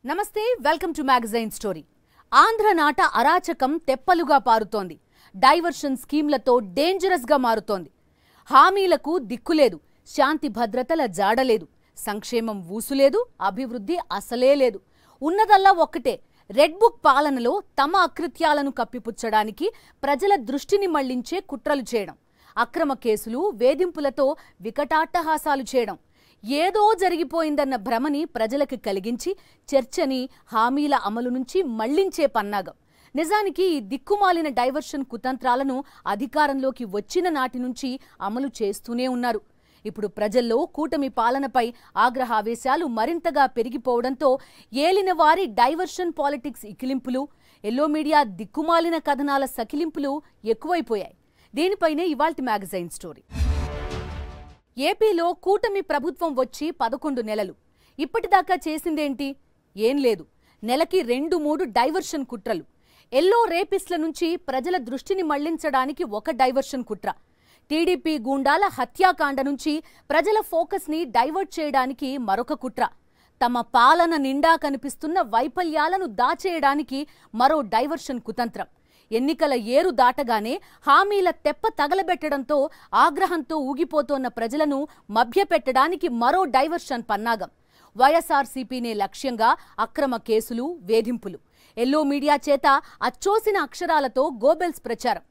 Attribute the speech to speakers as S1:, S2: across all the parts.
S1: నమస్తే welcome to magazine story. Andhra నాట అరాచకం తెప్పలుగా పారుతోంది. డైవర్షన్ స్కీమ్లతో డేంజరస్ గా మారుతోంది. హామీలకు దిక్కులేదు, శాంతి భద్రతల జాడలేదు, సంక్షేమం ఊసులేదు, అభివృద్ధి అసలే లేదు. ఉన్నదల్లా ఒక్కటే, రెడ్ బుక్ పాలనలో తమ అకృత్యాలను కప్పిపుచ్చడానికి ప్రజల దృష్టిని మళ్లించే కుట్రలు చేయడం, అక్రమ కేసులు వేధింపులతో వికటాట్టహాసాలు చేయడం, ఏదో జరిగిపోయిందన్న భ్రమని ప్రజలకు కలిగించి చర్చని హామీల అమలు నుంచి మళ్లించే పన్నాగం. నిజానికి ఈ దిక్కుమాలిన డైవర్షన్ కుతంత్రాలను అధికారంలోకి వచ్చిన నాటి నుంచి అమలు చేస్తూనే ఉన్నారు. ఇప్పుడు ప్రజల్లో కూటమి పాలనపై ఆగ్రహావేశాలు మరింతగా పెరిగిపోవడంతో ఏలిన వారి డైవర్షన్ పాలిటిక్స్ ఇకిలింపులు, ఎల్లో మీడియా దిక్కుమాలిన కథనాల సకిలింపులు ఎక్కువైపోయాయి. దీనిపైనే ఇవాల్టి మ్యాగజైన్ స్టోరీ. ఏపీలో కూటమి ప్రభుత్వం వచ్చి 11 నెలలు. ఇప్పటిదాకా చేసిందేంటి? ఏం లేదు. నెలకి 2-3 డైవర్షన్ కుట్రలు. ఎల్లో రేపిస్ల నుంచి ప్రజల దృష్టిని మళ్లించడానికి ఒక డైవర్షన్ కుట్ర, టీడీపీ గూండాల హత్యాకాండ నుంచి ప్రజల ఫోకస్ ని డైవర్ట్ చేయడానికి మరొక కుట్ర, తమ పాలన నిండా కనిపిస్తున్న వైఫల్యాలను దాచేయడానికి మరో డైవర్షన్ కుతంత్రం. ఎన్నికల ఏరు దాటగానే హామీల తెప్ప తగలబెట్టడంతో ఆగ్రహంతో ఊగిపోతోన్న ప్రజలను మభ్యపెట్టడానికి మరో డైవర్షన్ పన్నాగం. వైఎస్ఆర్సీపీనే లక్ష్యంగా అక్రమ కేసులు, వేధింపులు. ఎల్లో మీడియా చేత అచ్చోసిన అక్షరాలతో గోబెల్స్ ప్రచారం.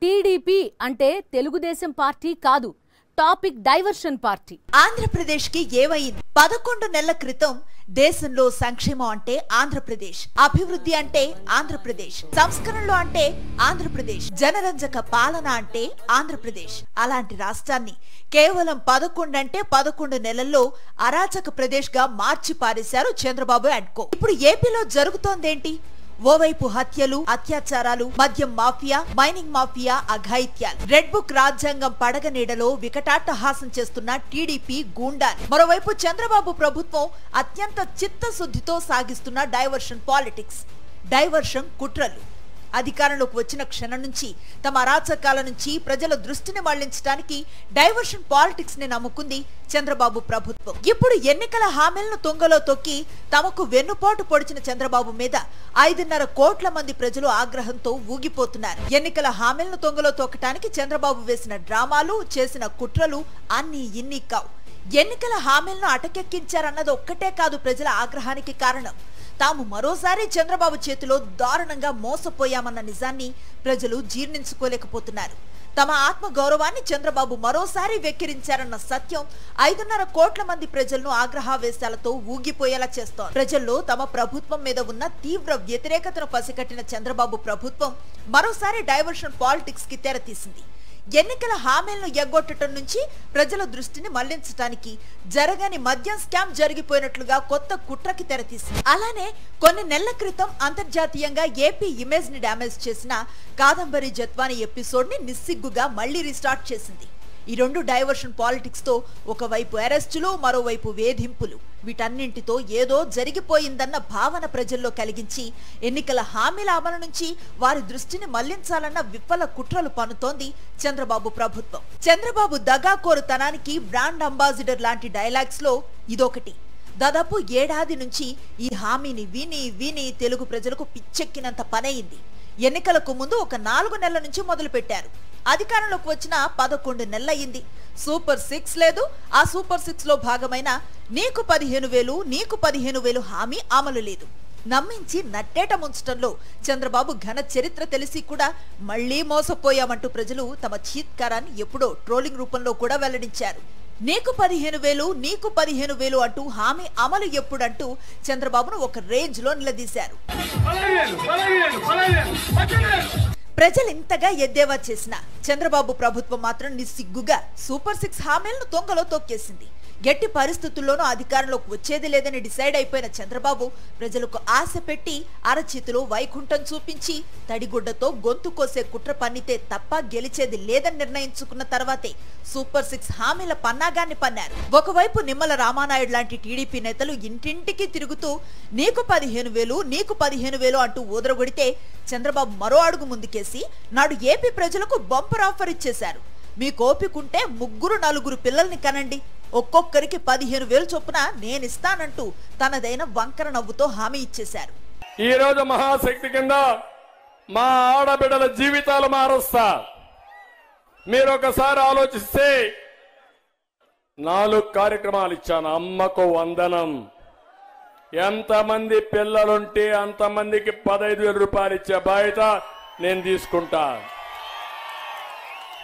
S1: టీడీపీ అంటే తెలుగుదేశం పార్టీ కాదు, టాపిక్ డైవర్షన్ పార్టీ.
S2: ఆంధ్రప్రదేశ్ కి ఏమైంది? 11 నెలల క్రితం దేశంలో సంక్షేమం అంటే ఆంధ్రప్రదేశ్, అభివృద్ధి అంటే ఆంధ్రప్రదేశ్, సంస్కరణలు అంటే ఆంధ్రప్రదేశ్, జనరంజక పాలన అంటే ఆంధ్రప్రదేశ్. అలాంటి రాష్ట్రాన్ని కేవలం 11 నెలల్లో అరాచక ప్రదేశ్ గా మార్చి పారేశారు చంద్రబాబు అండ్ కో. ఇప్పుడు ఏపీలో జరుగుతోందేంటి? ఓవైపు హత్యలు, అత్యాచారాలు, మద్యం మాఫియా, మైనింగ్ మాఫియా, అఘాయిత్యాలు, రెడ్ బుక్ రాజ్యాంగం పడగ నీడలో వికటాట్టహాసం చేస్తున్న టీడీపీ గూండాలు. మరోవైపు చంద్రబాబు ప్రభుత్వం అత్యంత చిత్తశుద్ధితో సాగిస్తున్న డైవర్షన్ పాలిటిక్స్, డైవర్షన్ కుట్రలు. అధికారంలోకి వచ్చిన క్షణం నుంచి తమ అరాచకాల నుంచి ప్రజల దృష్టిని మళ్లించడానికి డైవర్షన్ పాలిటిక్స్ ని నమ్ముకుంది చంద్రబాబు ప్రభుత్వం. ఇప్పుడు ఎన్నికల హామీలను తుంగలో తొక్కి తమకు వెన్నుపోటు పొడిచిన చంద్రబాబు మీద 5.5 కోట్ల మంది ప్రజలు ఆగ్రహంతో ఊగిపోతున్నారు. ఎన్నికల హామీలను తుంగలో తొక్కటానికి చంద్రబాబు వేసిన డ్రామాలు, చేసిన కుట్రలు అన్ని ఇన్ని కావు. ఎన్నికల హామీలను అటకెక్కించారన్నది ఒక్కటే కాదు ప్రజల ఆగ్రహానికి కారణం. తాము మరోసారి చంద్రబాబు చేతిలో దారుణంగా మోసపోయామన్న నిజాన్ని ప్రజలు జీర్ణించుకోలేకపోతున్నారు. తమ ఆత్మ గౌరవాన్ని చంద్రబాబు మరోసారి వెక్కిరించారన్న సత్యం 5.5 కోట్ల మంది ప్రజలను ఆగ్రహావేశాలతో ఊగిపోయేలా చేస్తోంది. ప్రజల్లో తమ ప్రభుత్వం మీద ఉన్న తీవ్ర వ్యతిరేకతను పసిగట్టిన చంద్రబాబు ప్రభుత్వం మరోసారి డైవర్షన్ పాలిటిక్స్ కి తెరతీసింది. ఎన్నికల హామీలను ఎగ్గొట్టడం నుంచి ప్రజల దృష్టిని మళ్లించడానికి జరగని మద్యం స్కామ్ జరిగిపోయినట్లుగా కొత్త కుట్రకి తెరతీసింది. అలానే కొన్ని నెలల క్రితం అంతర్జాతీయంగా ఏపీ ఇమేజ్ ని డ్యామేజ్ చేసిన కాదంబరి జత్వాని ఎపిసోడ్ ని నిస్సిగ్గుగా మళ్లీ రీస్టార్ట్ చేసింది. ఈ 2 డైవర్షన్ పాలిటిక్స్ తో ఒకవైపు అరెస్టులు, మరోవైపు వేధింపులు, వీటన్నింటితో ఏదో జరిగిపోయిందన్న భావన ప్రజల్లో కలిగించి ఎన్నికల హామీల అమలు నుంచి వారి దృష్టిని మళ్లించాలన్న విఫల కుట్రలు పన్నుతోంది చంద్రబాబు ప్రభుత్వం. చంద్రబాబు దగాకోరుతనానికి బ్రాండ్ అంబాసిడర్ లాంటి డైలాగ్స్ లో ఇదొకటి. దాదాపు ఏడాది నుంచి ఈ హామీని విని విని తెలుగు ప్రజలకు పిచ్చెక్కినంత పనయింది. ఎన్నికలకు ముందు ఒక 4 నెలల నుంచి మొదలు పెట్టారు. అధికారంలోకి వచ్చిన 11 నెలలయ్యింది. సూపర్ 6 లేదు. ఆ సూపర్ 6 లో భాగమైన నీకు 15,000, నీకు 15,000 హామీ అమలు లేదు. నమ్మించి నట్టేట ముంచటంలో చంద్రబాబు ఘన చరిత్ర తెలిసి కూడా మళ్లీ మోసపోయామంటూ ప్రజలు తమ చీత్కారాన్ని ఎప్పుడో ట్రోలింగ్ రూపంలో కూడా వెల్లడించారు. నీకు 15,000, నీకు 15,000 అంటూ హామీ అమలు ఎప్పుడంటూ చంద్రబాబును ఒక రేంజ్ లో నిలదీశారు. ప్రజలు ఇంతగా ఎద్దేవా చేసిన చంద్రబాబు ప్రభుత్వం మాత్రం నిస్సిగ్గుగా సూపర్ 6 హామీలను తొంగలో తొక్కేసింది. గట్టి పరిస్థితుల్లోనూ అధికారంలోకి వచ్చేది లేదని డిసైడ్ అయిపోయిన చంద్రబాబు ప్రజలకు ఆశ పెట్టి అరచేతిలో వైకుంఠం చూపించి తడిగుడ్డతో గొంతు కోసే కుట్ర పన్నితే తప్ప గెలిచేది లేదని నిర్ణయించుకున్న తర్వాతే సూపర్ 6 హామీల పన్నాగాన్ని పన్నారు. ఒకవైపు నిమ్మల రామానాయుడు లాంటి టీడీపీ నేతలు ఇంటింటికి తిరుగుతూ నీకు 15,000, నీకు 15,000 అంటూ ఊదరగొడితే చంద్రబాబు మరో అడుగు ముందుకేసి నాడు ఏపీ ప్రజలకు బంపర్ ఆఫర్ ఇచ్చేశారు. మీకు ఓపికంటే 3-4 పిల్లల్ని కనండి, ఒక్కొక్కరికి 15,000 చొప్పున నేనిస్తానంటూ తనదైన వంకర నవ్వుతో హామీ ఇచ్చేశారు.
S3: ఈ రోజు మహాశక్తి కింద మా ఆడబిడ్డల జీవితాలు మారుస్తా. మీరు ఒకసారి ఆలోచిస్తే 4 కార్యక్రమాలు ఇచ్చాను. అమ్మకు వందనం. ఎంతమంది పిల్లలుంటే అంతమందికి 15,000 రూపాయలు ఇచ్చే బాధ్యత నేను తీసుకుంటా.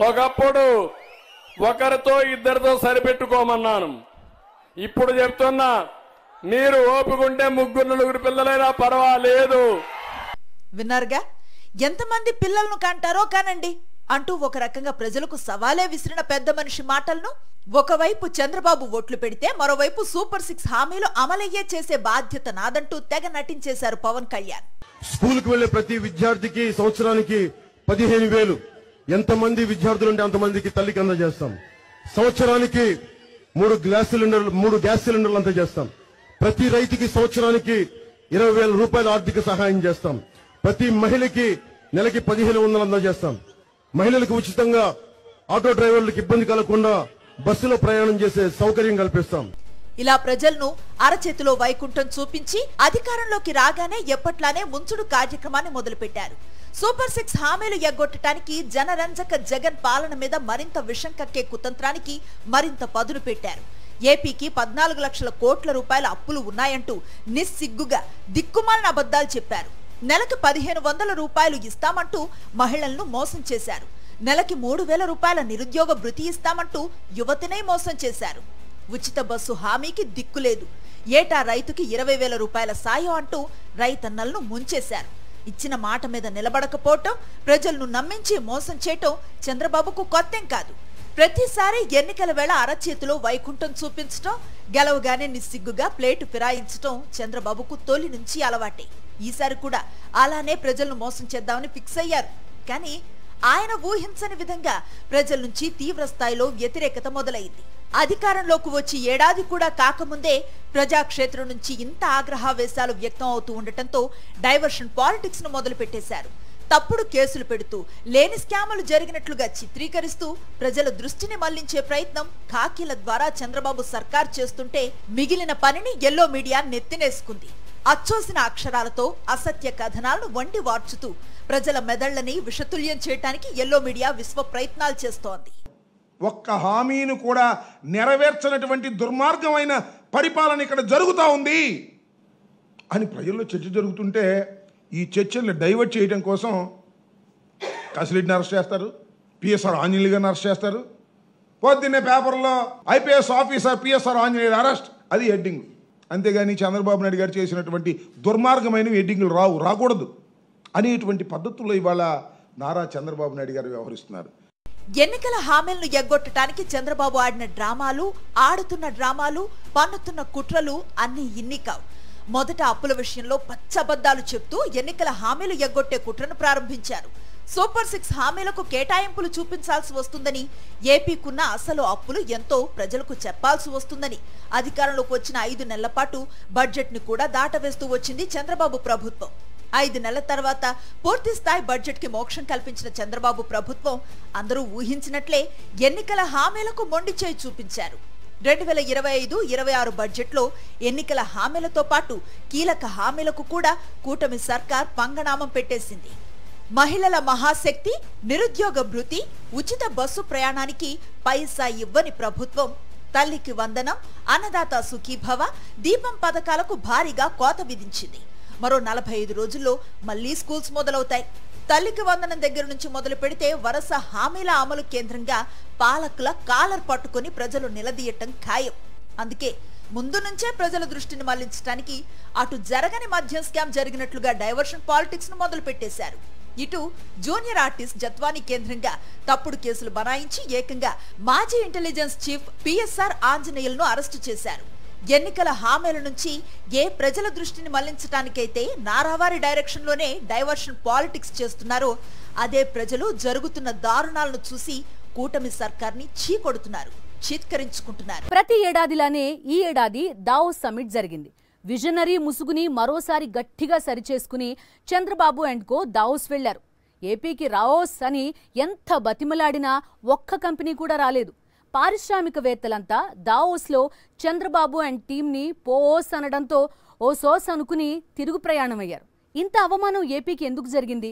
S3: ఒకప్పుడు ఒకరితో ఇద్దరితో సరిపెట్టుకోమన్నాను. ఇప్పుడు చెప్తున్నా, మీరు ఓపుకుంటే 3-4 పిల్లలైనా పర్వాలేదు.
S2: విన్నారుగా, ఎంతమంది పిల్లలను కంటారో కానండి అంటూ ఒక రకంగా ప్రజలకు సవాలే విసిరిన పెద్ద మనిషి మాటలను ఒకవైపు చంద్రబాబు ఓట్లు పెడితే మరోవైపు సూపర్ 6 హామీలు అమలయ్యే చేసే బాధ్యత నాదంటూ తెగ నటించేశారు పవన్ కళ్యాణ్.
S4: స్కూల్కి వెళ్లే ప్రతి విద్యార్థికి సంవత్సరానికి 15,000. ఎంతమంది విద్యార్థులుంటే అంతమందికి తల్లికి అందజేస్తాం. సంవత్సరానికి 3 గ్యాస్ సిలిండర్లు అందజేస్తాం. ప్రతి రైతుకి సంవత్సరానికి 20,000 రూపాయల ఆర్థిక సహాయం చేస్తాం. ప్రతి మహిళకి నెలకి 1,500 అందజేస్తాం. మహిళలకు ఉచితంగా ఆటో డ్రైవర్లకు ఇబ్బంది కలగకుండా బస్సులో ప్రయాణం చేసే సౌకర్యం కల్పిస్తాం.
S2: ఇలా ప్రజలను అరచేతిలో వైకుంఠం చూపించి అధికారంలోకి రాగానే ఎప్పట్లానే ముంచుడు కార్యక్రమాన్ని మొదలుపెట్టారు. సూపర్ 6 హామీలు ఎగ్గొట్టడానికి జనరంజక జగన్ పాలన మీద మరింత విషం కక్కే కుతంత్రానికి మరింత పదును పెట్టారు. ఏపీకి 14 లక్షల కోట్ల రూపాయల అప్పులు ఉన్నాయంటూ నిస్సిగ్గుగా దిక్కుమాలిన అబద్దాలు చెప్పారు. నెలకు 1,500 రూపాయలు ఇస్తామంటూ మహిళలను మోసం చేశారు. నెలకి 3,000 రూపాయల నిరుద్యోగ భృతి ఇస్తామంటూ యువతినే మోసం చేశారు. ఉచిత బస్సు హామీకి దిక్కులేదు. ఏటా రైతుకి 20,000 రూపాయల సాయం అంటూ రైతన్నలను ముంచేశారు. ఇచ్చిన మాట మీద నిలబడకపోవటం, ప్రజలను నమ్మించి మోసం చేయటం చంద్రబాబుకు కొత్తేం కాదు. ప్రతిసారి ఎన్నికల వేళ అరచేతిలో వైకుంఠం చూపించటం, గెలవగానే నిస్సిగ్గుగా ప్లేటు ఫిరాయించటం చంద్రబాబుకు తొలి నుంచి అలవాటే. ఈసారి కూడా అలానే ప్రజలను మోసం చేద్దామని ఫిక్స్ అయ్యారు. కానీ ఆయన ఊహించని విధంగా ప్రజల నుంచి తీవ్ర స్థాయిలో వ్యతిరేకత మొదలైంది. అధికారంలోకి వచ్చి ఏడాది కూడా కాకముందే ప్రజాక్షేత్రం నుంచి ఇంత ఆగ్రహావేశాలు వ్యక్తం అవుతూ ఉండటంతో డైవర్షన్ పాలిటిక్స్ ను మొదలు పెట్టేశారు. తప్పుడు కేసులు పెడుతూ లేని స్కాములు జరిగినట్లుగా చిత్రీకరిస్తూ ప్రజల దృష్టిని మళ్లించే ప్రయత్నం ఖాకీల ద్వారా చంద్రబాబు సర్కార్ చేస్తుంటే మిగిలిన పనిని ఎల్లో మీడియా నెత్తినేసుకుంది. అచ్చోసిన అక్షరాలతో అసత్య కథనాలను వండి వార్చుతూ ప్రజల మెదళ్లని విషతుల్యం చేయడానికి ఎల్లో మీడియా విశ్వ ప్రయత్నాలు చేస్తోంది.
S5: ఒక్క హామీను కూడా నెరవేర్చనటువంటి దుర్మార్గమైన పరిపాలన ఇక్కడ జరుగుతూ ఉంది అని ప్రజల్లో చర్చ జరుగుతుంటే ఈ చర్చల్ని డైవర్ట్ చేయడం కోసం కసిరెడ్డిని అరెస్ట్ చేస్తారు, పిఎస్ఆర్ ఆంజనేయులు గారిని అరెస్ట్ చేస్తారు. పొద్దున్నే పేపర్లో IPS officer PSR Anjaneyulu arrest, అది హెడ్డింగ్. అంతేగాని చంద్రబాబు నాయుడు గారు చేసినటువంటి దుర్మార్గమైన హెడ్డింగ్లు రాకూడదు అనేటువంటి పద్ధతుల్లో ఇవాళ నారా చంద్రబాబు నాయుడు గారు వ్యవహరిస్తున్నారు.
S2: ఎన్నికల హామీలను ఎగ్గొట్టడానికి చంద్రబాబు ఆడిన డ్రామాలు, ఆడుతున్న డ్రామాలు, పన్నుతున్న కుట్రలు అన్ని ఇన్ని కావు. మొదట అప్పుల విషయంలో పచ్చబద్దాలు చెప్తూ ఎన్నికల హామీలు ఎగ్గొట్టే కుట్రను ప్రారంభించారు. సూపర్ 6 హామీలకు కేటాయింపులు చూపించాల్సి వస్తుందని, ఏపీకున్న అసలు అప్పులు ఎంతో ప్రజలకు చెప్పాల్సి వస్తుందని అధికారంలోకి వచ్చిన 5 నెలల పాటు బడ్జెట్ ని కూడా దాటవేస్తూ వచ్చింది చంద్రబాబు ప్రభుత్వం. 5 నెలల తర్వాత పూర్తి స్థాయి బడ్జెట్ కి మోక్షం కల్పించిన చంద్రబాబు ప్రభుత్వం అందరూ ఊహించినట్లే ఎన్నికల హామీలకు మొండి చేయి చూపించారు. 2025-26 బడ్జెట్లో ఎన్నికల హామీలతో పాటు కీలక హామీలకు కూడా కూటమి సర్కార్ పంగనామం పెట్టేసింది. మహిళల మహాశక్తి, నిరుద్యోగ భృతి, ఉచిత బస్సు ప్రయాణానికి పైసా ఇవ్వని ప్రభుత్వం, తల్లికి వందనం, అన్నదాత సుఖీభవ, దీపం పథకాలకు భారీగా కోత విధించింది. మరో 45 రోజుల్లో మళ్లీ స్కూల్స్ మొదలవుతాయి. తల్లికి వందనం దగ్గర నుంచి మొదలు పెడితే వరుస హామీల అమలు కేంద్రంగా పాలకుల కాలర్ పట్టుకుని ప్రజలు నిలదీయటం ఖాయం. అందుకే ముందు నుంచే ప్రజల దృష్టిని మళ్లించడానికి అటు జరగని మద్యం స్కామ్ జరిగినట్లుగా డైవర్షన్ పాలిటిక్స్ ను మొదలు పెట్టేశారు. ఇటు జూనియర్ ఆర్టిస్ట్ జత్వాని కేంద్రంగా తప్పుడు కేసులు బనాయించి ఏకంగా మాజీ ఇంటెలిజెన్స్ చీఫ్ పిఎస్ఆర్ ఆంజనేయులను అరెస్టు చేశారు. ఎన్నికల హామీల నుంచి ప్రజల దృష్టిని మళ్లించడానికైతే నారావారి డైరెక్షన్ లోనే డైవర్షన్ పాలిటిక్స్ చేస్తున్నారో అదే ప్రజలు జరుగుతున్న దారుణాలను చూసి కూటమి సర్కార్ని చీకొడుతున్నారు, చీత్కరించుకుంటున్నారు.
S1: ప్రతి ఏడాదిలానే ఈ ఏడాది దావోస్ సమ్మిట్ జరిగింది. విజనరీ ముసుగుని మరోసారి గట్టిగా సరిచేసుకుని చంద్రబాబు అండ్ కో దావోస్ వెళ్లారు. ఏపీకి రావోస్ అని ఎంత బతిమలాడినా ఒక్క కంపెనీ కూడా రాలేదు. పారిశ్రామికవేత్తలంతా దావోస్లో చంద్రబాబు అండ్ టీంని పోస్ అనడంతో ఓ సోస్ అనుకుని తిరుగు ప్రయాణమయ్యారు. ఇంత అవమానం ఏపీకి ఎందుకు జరిగింది?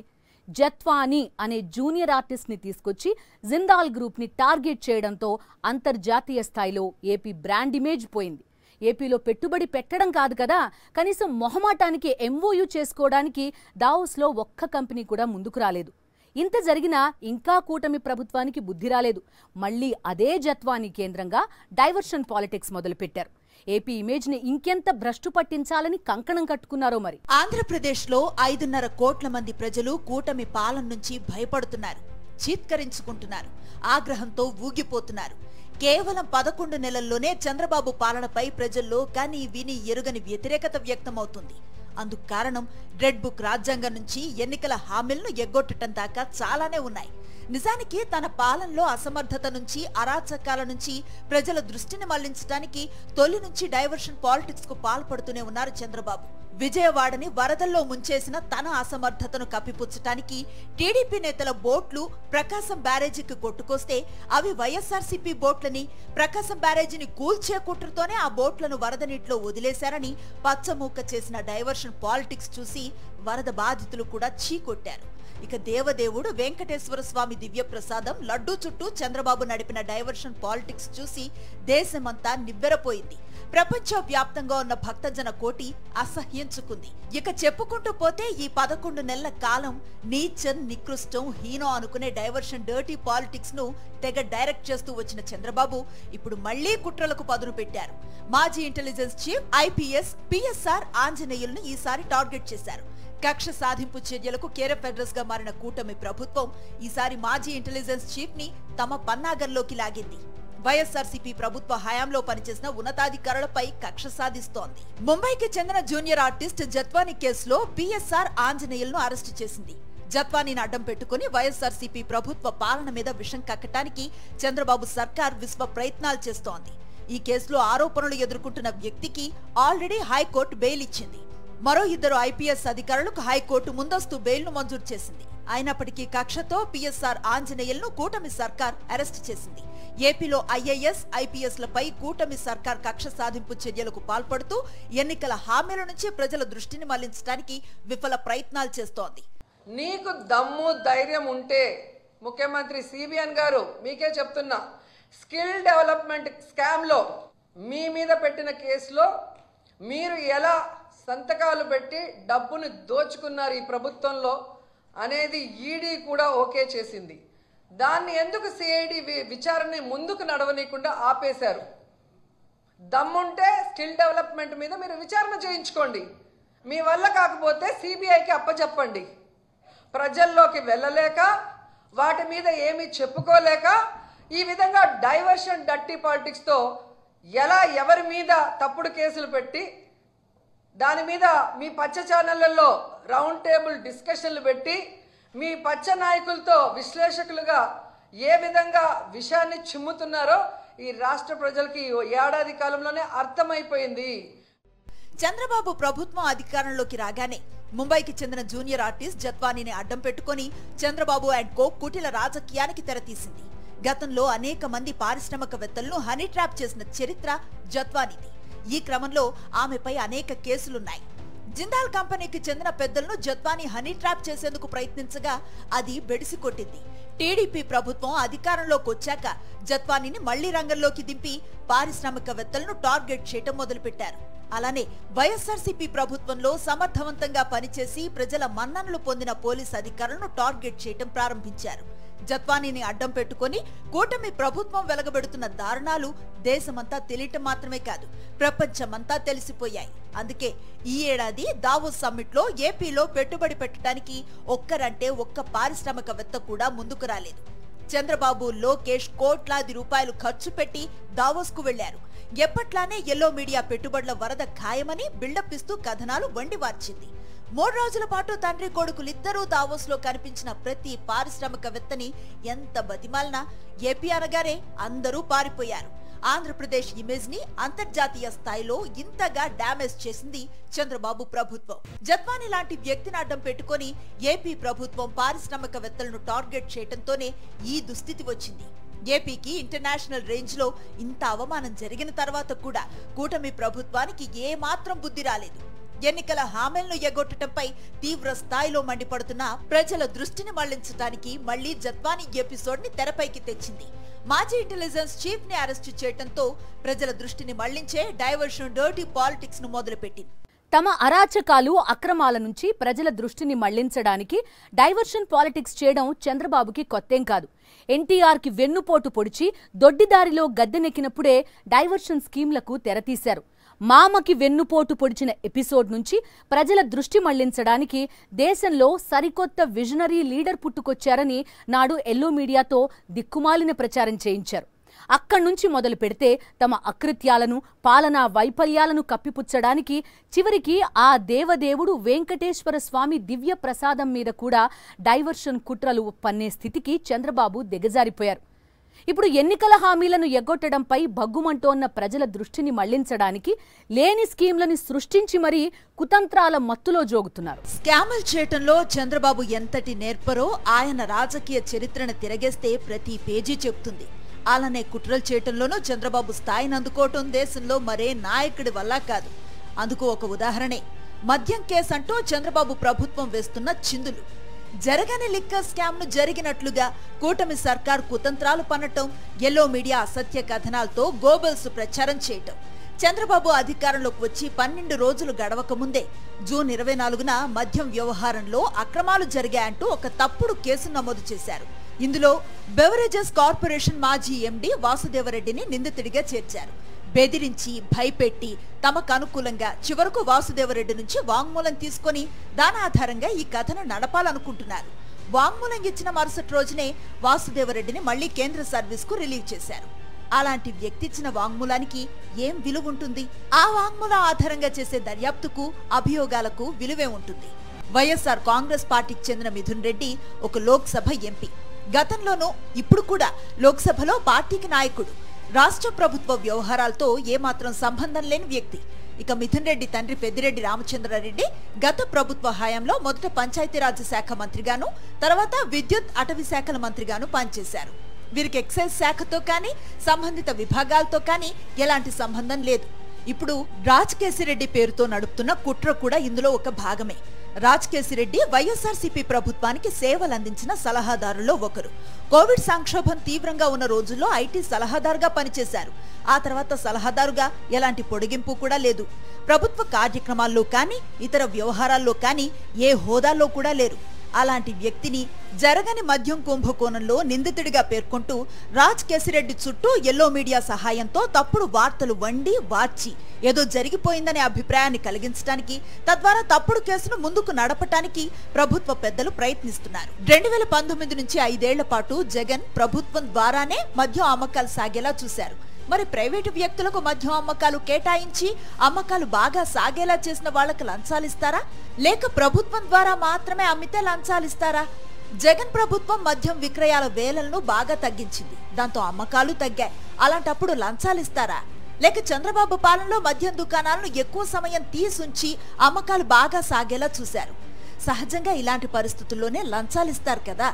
S1: జత్వానీ అనే జూనియర్ ఆర్టిస్ట్ని తీసుకొచ్చి జిందాల్ గ్రూప్ని టార్గెట్ చేయడంతో అంతర్జాతీయ స్థాయిలో ఏపీ బ్రాండ్ ఇమేజ్ పోయింది. ఏపీలో పెట్టుబడి పెట్టడం కాదు కదా, కనీసం మొహమాటానికి ఎంఓయూ చేసుకోవడానికి దావోస్లో ఒక్క కంపెనీ కూడా ముందుకు రాలేదు. ఇంత జరిగినా ఇంకా కూటమి ప్రభుత్వానికి బుద్ధి రాలేదు. మళ్లీ అదే జత్వానీ కేంద్రంగా డైవర్షన్ పాలిటిక్స్ మొదలుపెట్టారు. ఏపీ ఇమేజ్ ని ఇంకెంత భ్రష్టు పట్టించాలని కంకణం కట్టుకున్నారో మరి.
S2: ఆంధ్రప్రదేశ్ లో 5.5 కోట్ల మంది ప్రజలు కూటమి పాలన నుంచి భయపడుతున్నారు, చీత్కరించుకుంటున్నారు, ఆగ్రహంతో ఊగిపోతున్నారు. కేవలం 11 నెలల్లోనే చంద్రబాబు పాలనపై ప్రజల్లో కని విని ఎరుగని వ్యతిరేకత వ్యక్తమవుతుంది. అందుకు కారణం రెడ్ బుక్ రాజ్యాంగం నుంచి ఎన్నికల హామీలను ఎగ్గొట్టడం దాకా చాలానే ఉన్నాయి. నిజానికి తన పాలనలో అసమర్థత నుంచి, అరాచకాల నుంచి ప్రజల దృష్టిని మళ్లించడానికి తొలి నుంచి డైవర్షన్ పాలిటిక్స్ కు పాల్పడుతూనే ఉన్నారు చంద్రబాబు. విజయవాడని వరదల్లో ముంచేసిన తన అసమర్థతను కప్పిపుచ్చటానికి టీడీపీ నేతల బోట్లు ప్రకాశం బ్యారేజీకి కొట్టుకొస్తే అవి వైఎస్ఆర్సీపీ బోట్లని, ప్రకాశం బ్యారేజీని కూల్చే కుట్రతోనే ఆ బోట్లను వరద నీటిలో వదిలేశారని పచ్చమూక చేసిన డైవర్షన్ పాలిటిక్స్ చూసి వరద బాధితులు కూడా చీకొట్టారు. ఇక దేవదేవుడు వెంకటేశ్వర స్వామి దివ్య ప్రసాదం లడ్డూ చుట్టూ చంద్రబాబు నడిపిన డైవర్షన్ పాలిటిక్స్ చూసి దేశమంతా నివ్వెరపోయింది. ప్రపంచ వ్యాప్తంగా ఉన్న భక్తజన కోటి అసహ్యించుకుంది. ఇక చెప్పుకుంటూ పోతే ఈ 11 నెలల కాలం నీచం, నికృష్టం, హీనో అనుకునే డైవర్షన్ డర్టీ పాలిటిక్స్ ను తెగ డైరెక్ట్ చేస్తూ వచ్చిన చంద్రబాబు ఇప్పుడు మళ్లీ కుట్రలకు పదును పెట్టారు. మాజీ ఇంటెలిజెన్స్ చీఫ్ ఐపీఎస్ పిఎస్ఆర్ ఆంజనేయులను ఈసారి టార్గెట్ చేశారు. కక్ష సాధింపు చర్యలకు కేరఫ్ అడ్రస్ గా మారిన కూటమి ప్రభుత్వం ఈసారి మాజీ ఇంటెలిజెన్స్ చీఫ్ ని తమ పన్నాగంలోకి లాగింది. వైఎస్ఆర్సీపీ ప్రభుత్వ హయాంలో పనిచేసిన ఉన్నతాధికారులపై కక్ష సాధిస్తోంది. ముంబైకి చెందిన జూనియర్ ఆర్టిస్ట్ జత్వానీ కేసులో పిఎస్ఆర్ ఆంజనేయులను అరెస్టు చేసింది. జత్వానీని అడ్డం పెట్టుకుని వైఎస్ఆర్సీపీ ప్రభుత్వ పాలన మీద విషం కక్కటానికి చంద్రబాబు సర్కార్ విశ్వ ప్రయత్నాలు చేస్తోంది. ఈ కేసులో ఆరోపణలు ఎదుర్కొంటున్న వ్యక్తికి ఆల్రెడీ హైకోర్టు బెయిల్ ఇచ్చింది. మరో 2 ఐపీఎస్ అధికారులకు హైకోర్టు ముందస్తు బెయిల్ ను మంజూరు చేసింది. అయినప్పటికీ కక్షతో పిఎస్ఆర్ ఆంజనేయులను కూటమి సర్కార్ అరెస్టు చేసింది. ఏపీలో ఐఏఎస్, ఐపీఎస్ లపై కూటమి సర్కార్ కక్ష సాధింపు చర్యలకు పాల్పడుతూ ఎన్నికల హామీల నుంచి ప్రజల దృష్టిని మళ్లించడానికి విఫల ప్రయత్నాలు చేస్తోంది.
S6: నీకు దమ్ము ధైర్యం ఉంటే ముఖ్యమంత్రి సిబిఎన్ గారు మీకే చెప్తున్నా, స్కిల్ డెవలప్మెంట్ స్కామ్ లో మీ మీద పెట్టిన కేసులో మీరు ఎలా సంతకాలు పెట్టి డబ్బును దోచుకున్నారు ఈ ప్రభుత్వంలో అనేది ఈడీ కూడా ఓకే చేసింది. దాన్ని ఎందుకు సిఐడి విచారణని ముందుకు నడవనీయకుండా ఆపేశారు? దమ్ముంటే స్కిల్ డెవలప్మెంట్ మీద మీరు విచారణ చేయించుకోండి. మీ వల్ల కాకపోతే సిబిఐకి అప్పచెప్పండి. ప్రజల్లోకి వెళ్ళలేక, వాటి మీద ఏమీ చెప్పుకోలేక ఈ విధంగా డైవర్షన్ డర్టీ పాలిటిక్స్తో ఎలా ఎవరి మీద తప్పుడు కేసులు పెట్టి దాని మీద మీ పచ్చ ఛానళ్లలో రౌండ్ టేబుల్ డిస్కషన్లు పెట్టి మీ పచ్చ నాయకులతో విశ్లేషకులుగా ఏ విధంగా విషయాన్ని చిమ్ముతున్నారో ఈ రాష్ట్ర ప్రజలకి ఏడాది కాలంలోనే అర్థమైపోయింది.
S2: చంద్రబాబు ప్రభుత్వం అధికారంలోకి రాగానే ముంబైకి చెందిన జూనియర్ ఆర్టిస్ట్ జత్వానీని అడ్డం పెట్టుకుని చంద్రబాబు అండ్ కో కుటిల రాజకీయానికి తెరతీసింది. గతంలో అనేక మంది పారిశ్రామికవేత్తలను హనీ ట్రాప్ చేసిన చరిత్ర జత్వానీది. ఈ క్రమంలో ఆమెపై అనేక కేసులున్నాయి. జిందాల్ కంపెనీకి చెందిన పెద్దలను జత్వానీ హనీ ట్రాప్ చేసేందుకు ప్రయత్నించగా అది బెడిసి కొట్టింది. టీడీపీ ప్రభుత్వం అధికారంలోకి వచ్చాక జత్వానీని మళ్లీ రంగంలోకి దింపి పారిశ్రామికవేత్తలను టార్గెట్ చేయటం మొదలుపెట్టారు. అలానే వైఎస్ఆర్సీపీ ప్రభుత్వంలో సమర్థవంతంగా పనిచేసి ప్రజల మన్ననలు పొందిన పోలీస్ అధికారులను టార్గెట్ చేయటం ప్రారంభించారు. జత్వానీని అడ్డం పెట్టుకుని కూటమి ప్రభుత్వం వెలగబెడుతున్న దారుణాలు దేశమంతా తెలియటం మాత్రమే కాదు, ప్రపంచమంతా తెలిసిపోయాయి. అందుకే ఈ ఏడాది దావోస్ సమ్మిట్ లో ఏపీలో పెట్టుబడి పెట్టడానికి ఒక్కరంటే ఒక్క పారిశ్రామికవేత్త కూడా ముందుకు రాలేదు. చంద్రబాబు, లోకేష్ కోట్లాది రూపాయలు ఖర్చు పెట్టి దావోస్ కు వెళ్లారు. ఎప్పట్లానే ఎల్లో మీడియా పెట్టుబడుల వరద ఖాయమని బిల్డప్ ఇస్తూ కథనాలు వండివార్చింది. 3 రోజుల పాటు తండ్రి కొడుకులిద్దరూ దావోస్ లో కనిపించిన ప్రతి పారిశ్రామికవేత్తని ఎంత బతిమాలినా ఏపీ అనగానే అందరూ పారిపోయారు. ఆంధ్రప్రదేశ్ ఇమేజ్ ని అంతర్జాతీయ స్థాయిలో ఇంతగా డ్యామేజ్ చేసింది చంద్రబాబు ప్రభుత్వం. జత్వానీ లాంటి వ్యక్తిని అడ్డం పెట్టుకుని ఏపీ ప్రభుత్వం పారిశ్రామికవేత్తలను టార్గెట్ చేయడంతోనే ఈ దుస్థితి వచ్చింది. ఏపీకి ఇంటర్నేషనల్ రేంజ్ లో ఇంత అవమానం జరిగిన తర్వాత కూడా కూటమి ప్రభుత్వానికి ఏమాత్రం బుద్ధి రాలేదు. ఎన్నికల హామీలను ఎగ్గొట్టడంపై తీవ్ర స్థాయిలో మండిపడుతున్న ప్రజల దృష్టిని మళ్లించడానికి మళ్లీ జత్వానీ ఎపిసోడ్ ని తెరపైకి తెచ్చింది. మాజీ ఇంటెలిజెన్స్ చీఫ్ ని అరెస్టు చేయడంతో ప్రజల దృష్టిని మళ్లించే డైవర్షన్ డర్టీ పాలిటిక్స్ ను మొదలుపెట్టింది.
S1: తమ అరాచకాలు అక్రమాల నుంచి ప్రజల దృష్టిని మళ్లించడానికి డైవర్షన్ పాలిటిక్స్ చేయడం చంద్రబాబుకి కొత్తేం కాదు. ఎన్టీఆర్కి వెన్నుపోటు పొడిచి దొడ్డిదారిలో గద్దెనెక్కినప్పుడే డైవర్షన్ స్కీమ్లకు తెరతీశారు. మామకి వెన్నుపోటు పొడిచిన ఎపిసోడ్ నుంచి ప్రజల దృష్టి మళ్లించడానికి దేశంలో సరికొత్త విజనరీ లీడర్ పుట్టుకొచ్చారని నాడు ఎల్లో మీడియాతో దిక్కుమాలిన ప్రచారం చేయించారు. అక్కడి నుంచి మొదలు పెడితే తమ అకృత్యాలను, పాలనా వైఫల్యాలను కప్పిపుచ్చడానికి చివరికి ఆ దేవదేవుడు వెంకటేశ్వర స్వామి దివ్య ప్రసాదం మీద కూడా డైవర్షన్ కుట్రలు పన్నే స్థితికి చంద్రబాబు దిగజారిపోయారు. ఇప్పుడు ఎన్నికల హామీలను ఎగ్గొట్టడంపై భగ్గుమంటోన్న ప్రజల దృష్టిని మళ్లించడానికి లేని స్కీమ్లని సృష్టించి మరీ కుతంత్రాల మత్తులో జోగుతున్నారు.
S2: స్కాములు చేయటంలో చంద్రబాబు ఎంతటి నేర్పరో ఆయన రాజకీయ చరిత్రను తిరగేస్తే ప్రతి పేజీ చెప్తుంది. అలానే కుట్రలు చేయటంలోనూ చంద్రబాబు స్థాయిని అందుకోవటం దేశంలో మరే నాయకుడి వల్ల కాదు. అందుకు ఒక ఉదాహరణే మద్యం కేసు అంటూ చంద్రబాబు ప్రభుత్వం వేస్తున్న చిందులు. జరగని లిక్కర్ స్కామ్ ను జరిగినట్లుగా కూటమి సర్కార్ కుతంత్రాలు పన్నటం, ఎల్లో మీడియా అసత్య కథనాలతో గోబెల్స్ ప్రచారం చేయటం. చంద్రబాబు అధికారంలోకి వచ్చి 12 రోజులు గడవక ముందే జూన్ 24న మద్యం వ్యవహారంలో అక్రమాలు జరిగాయంటూ ఒక తప్పుడు కేసు నమోదు చేశారు. ఇందులో బెవరేజెస్ కార్పొరేషన్ మాజీ ఎండీ వాసుదేవరెడ్డిని నిందితుడిగా చేర్చారు. బెదిరించి, భయపెట్టి తమకు అనుకూలంగా చివరకు వాసుదేవరెడ్డి నుంచి వాంగ్మూలం తీసుకుని దాని ఆధారంగా ఈ కథను నడపాలనుకుంటున్నారు. వాంగ్మూలం ఇచ్చిన మరుసటి రోజునే వాసుదేవరెడ్డిని మళ్లీ కేంద్ర సర్వీస్ కు రిలీవ్ చేశారు. అలాంటి వ్యక్తి ఇచ్చిన వాంగ్మూలానికి ఏం విలువ ఉంటుంది? ఆ వాంగ్మూలం ఆధారంగా చేసే దర్యాప్తుకు, అభియోగాలకు విలువే ఉంటుంది. వైఎస్ఆర్ కాంగ్రెస్ పార్టీకి చెందిన మిథున్ రెడ్డి ఒక లోక్సభ ఎంపీ. గతంలోనూ ఇప్పుడు కూడా లోక్సభలో పార్టీకి నాయకుడు. రాష్ట్ర ప్రభుత్వ వ్యవహారాలతో ఏమాత్రం సంబంధం లేని వ్యక్తి. ఇక మిథున్ రెడ్డి తండ్రి పెద్దిరెడ్డి రామచంద్రారెడ్డి గత ప్రభుత్వ హయాంలో మొదట పంచాయతీరాజ్ శాఖ మంత్రిగాను, తర్వాత విద్యుత్, అటవీ శాఖల మంత్రిగాను పనిచేశారు. వీరికి ఎక్సైజ్ శాఖతో కానీ సంబంధిత విభాగాలతో కానీ ఎలాంటి సంబంధం లేదు. ఇప్పుడు రాజ్కేశిరెడ్డి పేరుతో నడుపుతున్న కుట్ర కూడా ఇందులో ఒక భాగమే. రాజ్కేశిరెడ్డి వైఎస్ఆర్సీపీ ప్రభుత్వానికి సేవలు అందించిన సలహాదారుల్లో ఒకరు. కోవిడ్ సంక్షోభం తీవ్రంగా ఉన్న రోజుల్లో ఐటీ సలహాదారుగా పనిచేశారు. ఆ తర్వాత సలహాదారుగా ఎలాంటి పొడిగింపు కూడా లేదు. ప్రభుత్వ కార్యక్రమాల్లో కానీ ఇతర వ్యవహారాల్లో కానీ ఏ హోదాల్లో కూడా లేరు. అలాంటి వ్యక్తిని జరగని మద్యం కుంభకోణంలో నిందితుడిగా పేర్కొంటూ రాజ్కేశిరెడ్డి చుట్టూ ఎల్లో మీడియా సహాయంతో తప్పుడు వార్తలు వండి వార్చి ఏదో జరిగిపోయిందనే అభిప్రాయాన్ని కలిగించడానికి, తద్వారా తప్పుడు కేసును ముందుకు నడపటానికి ప్రభుత్వ పెద్దలు ప్రయత్నిస్తున్నారు. 2019 నుంచి 5 ఏళ్ల పాటు జగన్ ప్రభుత్వం ద్వారానే మద్యం అమ్మకాలు సాగేలా చూశారు. మరి ప్రైవేటు వ్యక్తులకు మద్యం అమ్మకాలు కేటాయించి అమ్మకాలు బాగా సాగేలా చేసిన వాళ్లకు లంచాలిస్తారా, లేక ప్రభుత్వం ద్వారా మాత్రమే అమ్మితే లంచాలిస్తారా? జగన్ ప్రభుత్వం మద్యం విక్రయాల వేలలను బాగా తగ్గించింది. దాంతో అమ్మకాలు తగ్గాయి. అలాంటప్పుడు లంచాలిస్తారా? లేక చంద్రబాబు పాలనలో మద్యం దుకాణాలను ఎక్కువ సమయం తీసుంచి అమ్మకాలు బాగా సాగేలా చూశారు. సహజంగా ఇలాంటి పరిస్థితుల్లోనే లంచాలిస్తారు కదా.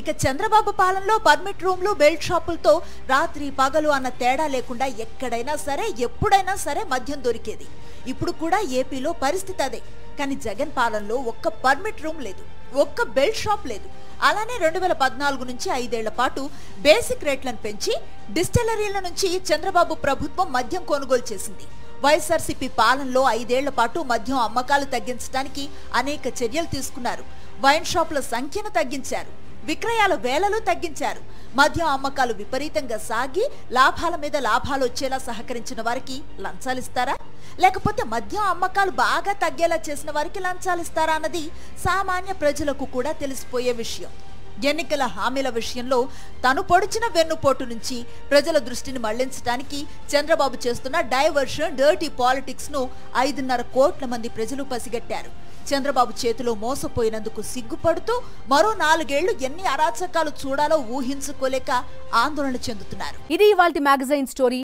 S2: ఇక చంద్రబాబు పాలనలో పర్మిట్ రూమ్లు, బెల్ట్ షాపులతో రాత్రి పగలు అన్న తేడా లేకుండా ఎక్కడైనా సరే, ఎప్పుడైనా సరే మద్యం దొరికేది. ఇప్పుడు కూడా ఏపీలో పరిస్థితి అదే. కానీ జగన్ పాలనలో ఒక్క పర్మిట్ రూమ్ లేదు, ఒక్క బెల్ట్ షాప్ లేదు. అలానే 2014 నుంచి 5 ఏళ్ల పాటు బేసిక్ రేట్లను పెంచి డిస్టిలరీల నుంచి చంద్రబాబు ప్రభుత్వం మద్యం కొనుగోలు చేసింది. వైఎస్ఆర్సీపీ పాలనలో 5 ఏళ్ల పాటు మద్యం అమ్మకాలు తగ్గించడానికి అనేక చర్యలు తీసుకున్నారు. వైన్ షాపుల సంఖ్యను తగ్గించారు, విక్రయాల వేలలు తగ్గించారు. మద్యం అమ్మకాలు విపరీతంగా సాగి లాభాల మీద లాభాలు వచ్చేలా సహకరించిన వారికి లంచాలిస్తారా, లేకపోతే మద్యం అమ్మకాలు బాగా తగ్గేలా చేసిన వారికి లంచాలిస్తారా అన్నది సామాన్య ప్రజలకు కూడా తెలిసిపోయే విషయం. ఎన్నికల హామీల విషయంలో తను పొడిచిన వెన్నుపోటు నుంచి ప్రజల దృష్టిని మళ్లించడానికి చంద్రబాబు చేస్తున్న డైవర్షన్ డర్టీ పాలిటిక్స్ ను 5.5 కోట్ల మంది ప్రజలు పసిగట్టారు. చంద్రబాబు చేతిలో మోసపోయినందుకు సిగ్గుపడుతూ మరో 4 ఏళ్లు ఎన్ని అరాచకాలు చూడాలో ఊహించుకోలేక ఆందోళన చెందుతున్నారు.
S1: ఇది ఇవాల్టి మ్యాగజైన్ స్టోరీ.